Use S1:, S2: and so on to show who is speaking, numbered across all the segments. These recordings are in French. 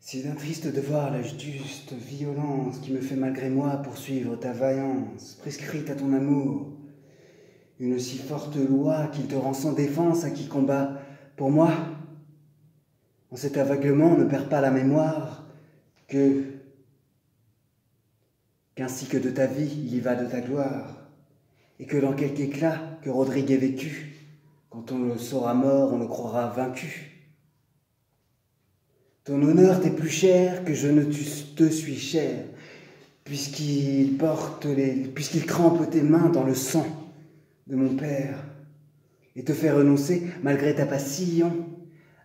S1: Si d'un triste devoir la juste violence qui me fait malgré moi poursuivre ta vaillance, prescrite à ton amour, une si forte loi qu'il te rend sans défense à qui combat pour moi. En cet aveuglement ne perds pas la mémoire qu'ainsi que de ta vie il y va de ta gloire, et que dans quelque éclat que Rodrigue ait vécu, quand on le saura mort, on le croira vaincu. Ton honneur t'est plus cher que je ne te suis cher, puisqu'il trempe tes mains dans le sang de mon père, et te fait renoncer, malgré ta passion,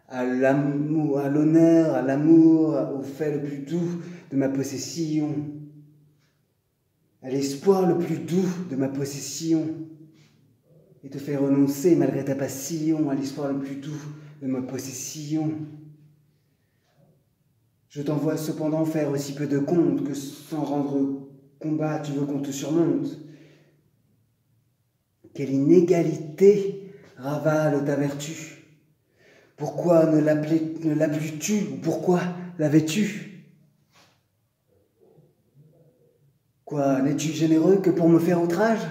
S1: à l'amour, à l'honneur, à l'amour, au fait le plus doux de ma possession, à l'espoir le plus doux de ma possession, et te fait renoncer, malgré ta passion, à l'espoir le plus doux de ma possession. Je t'envoie cependant faire aussi peu de compte que sans rendre combat tu veux qu'on te surmonte. Quelle inégalité ravale ta vertu. Pourquoi ne l'appelais-tu ou pourquoi l'avais-tu? Quoi, n'es-tu généreux que pour me faire outrage?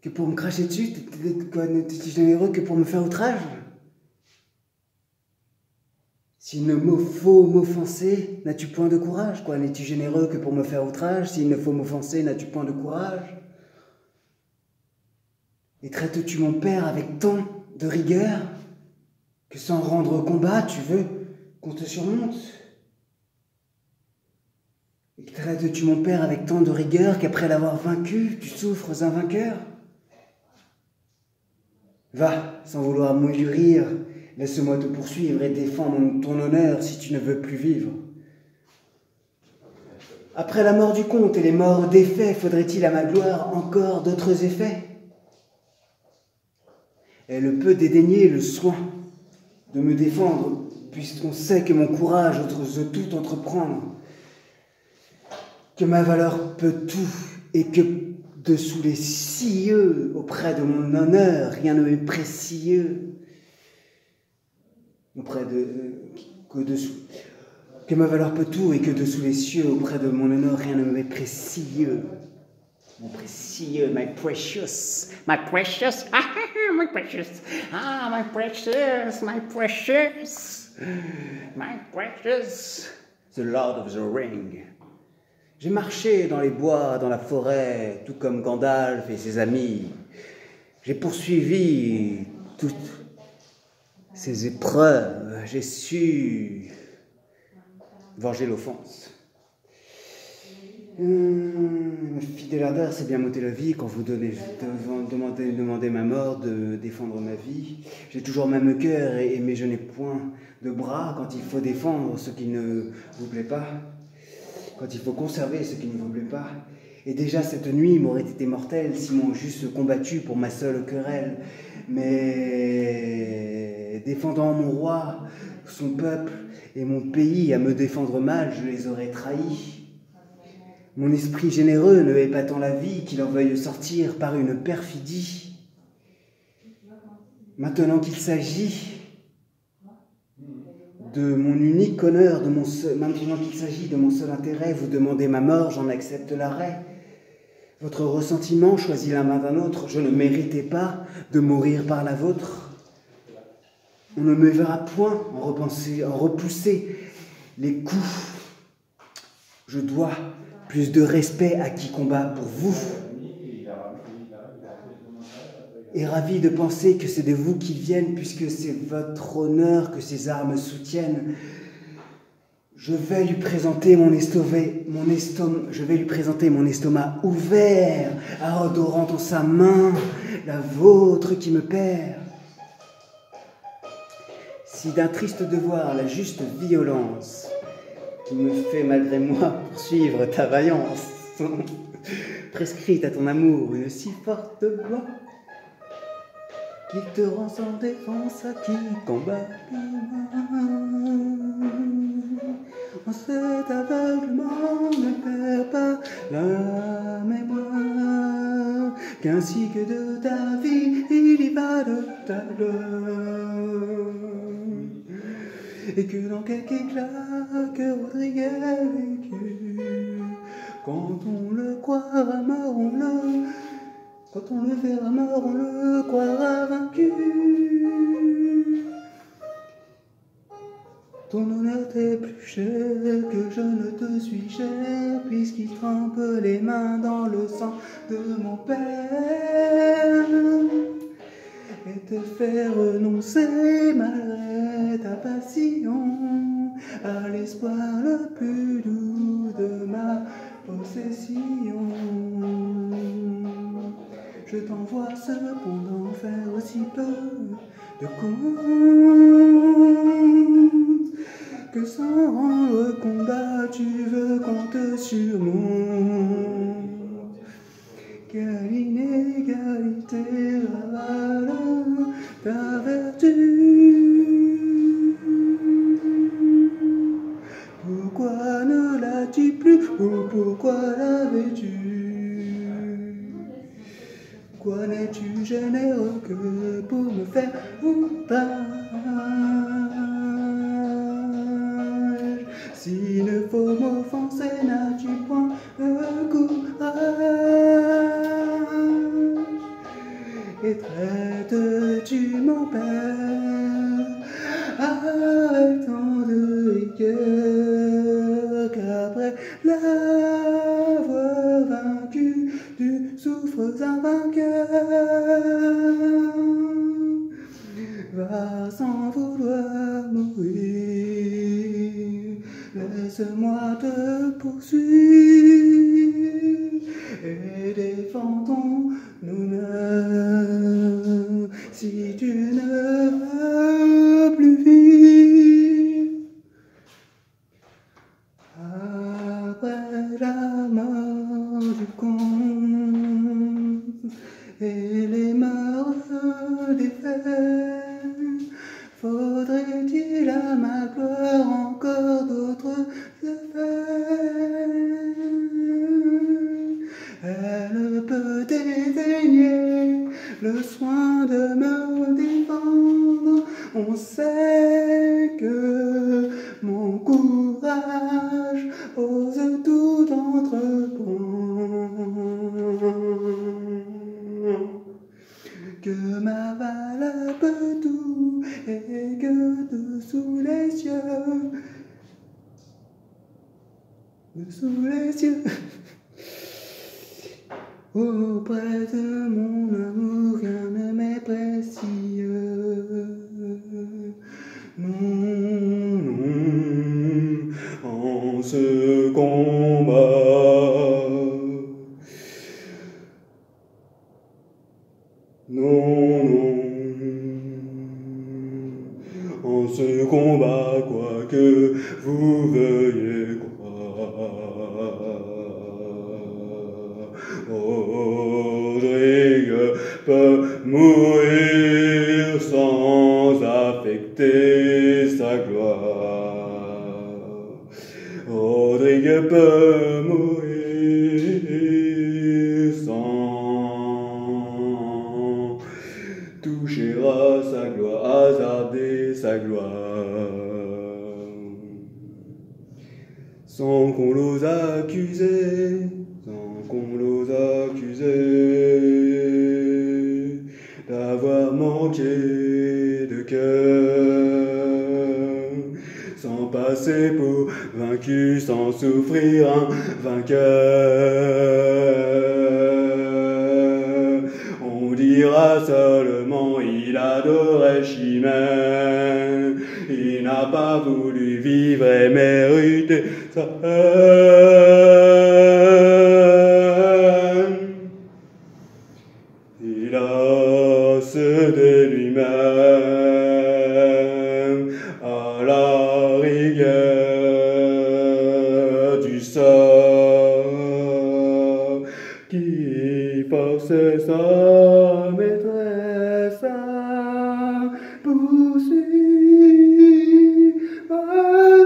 S1: Que pour me cracher dessus? N'es-tu généreux que pour me faire outrage? S'il ne me faut m'offenser, n'as-tu point de courage? Quoi, n'es-tu généreux que pour me faire outrage? S'il ne faut m'offenser, n'as-tu point de courage? Et traites-tu mon père avec tant de rigueur que sans rendre combat, tu veux qu'on te surmonte? Et traites-tu mon père avec tant de rigueur qu'après l'avoir vaincu, tu souffres un vainqueur? Va, sans vouloir m'endurir, laisse-moi te poursuivre et défendre ton honneur si tu ne veux plus vivre. Après la mort du comte et les morts des faits, faudrait-il à ma gloire encore d'autres effets? Elle peut dédaigner le soin de me défendre, puisqu'on sait que mon courage ose tout entreprendre, que ma valeur peut tout, et que dessous les cieux, auprès de mon honneur, rien ne m'est précieux. Que ma valeur peut tout, et que dessous les cieux, auprès de mon honneur, rien ne m'est précieux. Mon précieux, my precious, my precious, my precious, my precious, my precious, my precious, the Lord of the Ring. J'ai marché dans les bois, dans la forêt, tout comme Gandalf et ses amis. J'ai poursuivi toutes ces épreuves, j'ai su venger l'offense. Fidèle ardeur, c'est bien m'ôter la vie quand vous demandez ma mort, de défendre ma vie. J'ai toujours même cœur, mais je n'ai point de bras quand il faut défendre ce qui ne vous plaît pas, quand il faut conserver ce qui ne vous plaît pas. Et déjà cette nuit m'aurait été mortelle si m'ont juste combattu pour ma seule querelle. Mais défendant mon roi, son peuple et mon pays à me défendre mal, je les aurais trahis. Mon esprit généreux ne hait pas tant la vie qu'il en veuille sortir par une perfidie. Maintenant qu'il s'agit de mon unique honneur, maintenant qu'il s'agit de mon seul intérêt, vous demandez ma mort, j'en accepte l'arrêt. Votre ressentiment choisit la main d'un autre, je ne méritais pas de mourir par la vôtre. On ne me verra point en repousser les coups. Je dois plus de respect à qui combat pour vous. Et ravi de penser que c'est de vous qu'ils viennent, puisque c'est votre honneur que ces armes soutiennent. Je vais lui présenter mon estomac ouvert, adorant en sa main la vôtre qui me perd. Si d'un triste devoir la juste violence qui me fait malgré moi poursuivre ta vaillance, prescrite à ton amour une si forte loi, qui te rend sans défense à qui combat. En cet aveuglement ne perds pas la mémoire, qu'ainsi que de ta vie il y va de ta gloire. et que dans quelques éclat que Rodrigue a vécu. Quand on le croira mort, quand on le verra mort, on le croira vaincu. Ton honneur t'est plus cher que je ne te suis cher, puisqu'il trempe les mains dans le sang de mon père. Et te faire renoncer malgré ta passion à l'espoir le plus doux de ma possession. Je t'envoie cependant faire aussi peu de compte que sans rendre combat tu veux qu'on te surmonte. Quelle inégalité ravale ta vertu. Pourquoi ne l'as-tu plus ou pourquoi l'avais-tu? Pourquoi n'es-tu généreux que pour me faire outrage? S'il ne faut m'offenser, n'as-tu point le courage? Et traites-tu mon père avec tant de rigueur qu'après l'avoir vaincu, tu souffres un vainqueur? Va sans vouloir mourir, laisse-moi te poursuivre et défends ton honneur si tu ne veux plus vivre. Après la mort du comte et les morts des fers, faudrait-il à ma gloire encore d'autres affaires? Elle peut dédaigner le soin de me défendre. On sait que mon courage ose tout entreprendre, que ma valeur peut tout et que dessous les cieux, auprès de mon amour, rien ne m'est précieux. Non, non, en ce combat, non, non, en ce combat, quoi que vous veuillez croire, Rodrigue peut mourir sans affecter sa gloire. Rodrigue peut mourir sans toucher à sa gloire, hasarder sa gloire, sans qu'on l'ose accuser, d'avoir manqué de cœur, sans passer pour vaincu, sans souffrir un vainqueur. On dira seulement il adorait Chimène, il n'a pas voulu vivre et mériter sa haine. Il a cédé lui-même à la rigueur du sort qui forçait sa maîtresse à poursuivre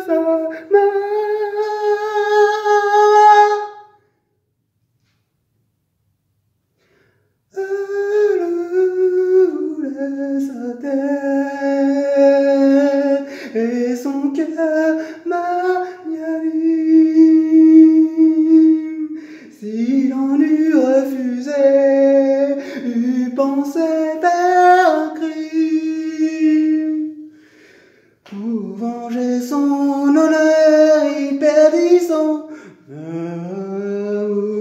S1: sa main. Sa tête et son la magnanime. Si l'on eût refusé, eût pensé faire un crime. Pour venger son honneur, il perdit son amour.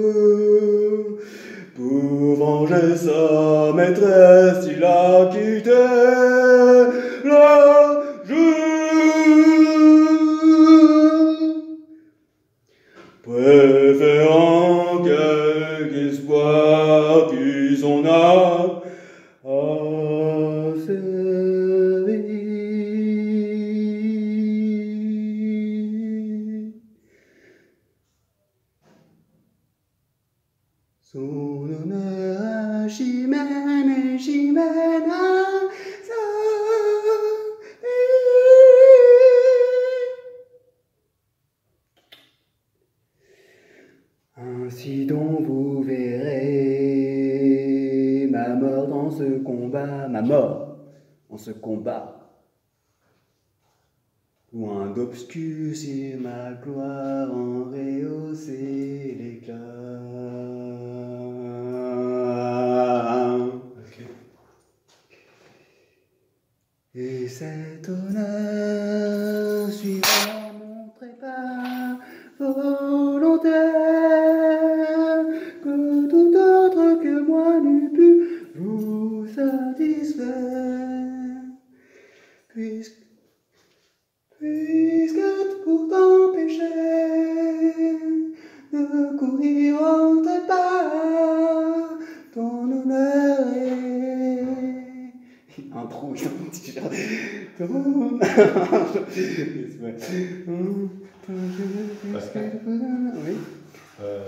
S1: Pour venger sa maîtresse, il a quitté le jour, préférant quelque espoir qui son âme a servi. Son honneur à Chimène et Chimène a servi. Ainsi donc vous verrez ma mort dans ce combat, ma mort dans ce combat. Loin d'obscur sur ma gloire en rehausser l'éclat.
S2: Ok.
S1: Et cet honneur suivra mon trépas volontaire, que tout autre que moi n'eût pu vous satisfaire, puisque pour t'empêcher de courir au trépas, ton honneur est un trou dans mon t-shirt. Oui.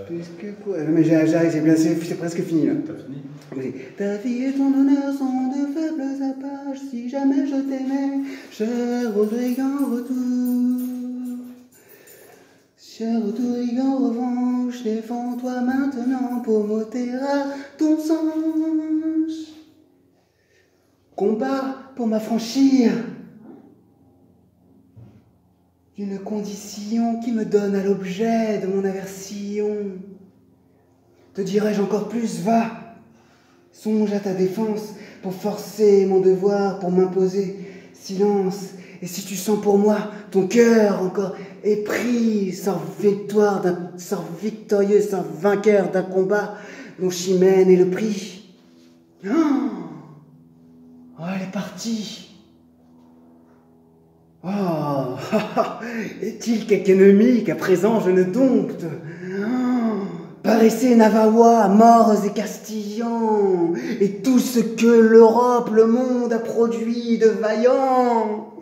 S1: Puisque pour... Mais j'arrive, c'est presque fini là.
S2: T'as fini?
S1: Oui. Ta vie et ton honneur sont de faibles apaches. Si jamais je t'aimais, cher Rodrigue en retour. Cher Rodrigue en revanche, défends-toi maintenant pour m'ôter à ton songe. Combat pour m'affranchir d'une condition qui me donne à l'objet de mon aversion. Te dirais-je encore plus, va, songe à ta défense pour forcer mon devoir, pour m'imposer silence. Et si tu sens pour moi ton cœur encore épris, sors victorieux, sors vainqueur d'un combat dont Chimène est le prix. Oh, elle est partie. Oh, est-il quelque ennemi qu'à présent je ne dompte? Paraissez Navawa, Maures et Castillans, et tout ce que l'Europe, le monde a produit de vaillants.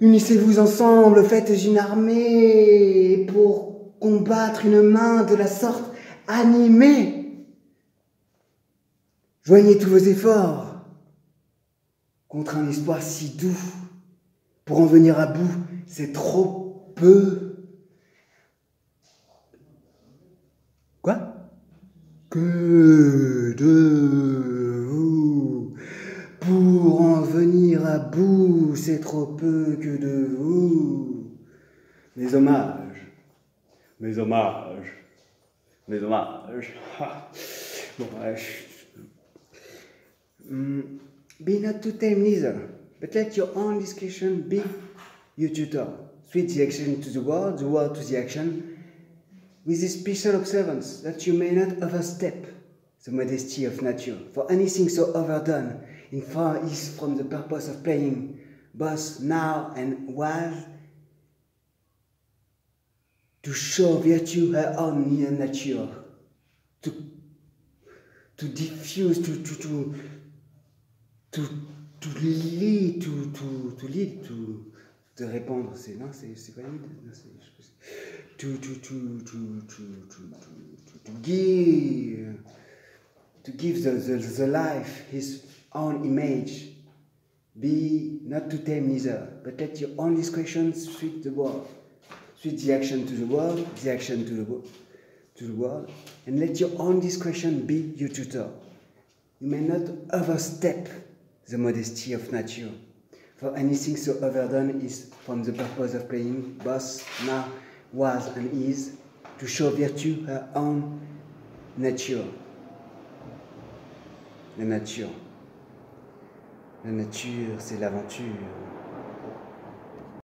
S1: Unissez-vous ensemble, faites une armée pour combattre une main de la sorte animée. Joignez tous vos efforts contre un espoir si doux. Pour en venir à bout, c'est trop peu. Quoi? Que de vous. Pour en venir à bout, c'est trop peu que de vous. Mes hommages. Mes hommages. Mes hommages. Bon, be not too tame neither, but let your own discretion be your tutor. Switch the action to the word to the action, with this special observance that you may not overstep the modesty of nature, for anything so overdone in far is from the purpose of playing both now and was to show virtue her own near nature, to diffuse, to lead, to répandre, c'est non, c'est valide, non, to give the life his own image. Be not too tame neither, but let your own discretion suit the world. Suit the action to the world, the action to the world, and let your own discretion be your tutor. You may not overstep the modesty of nature, For anything so overdone is from the purpose of playing boss, now, was and is, to show virtue her own nature. La nature. La nature, c'est l'aventure.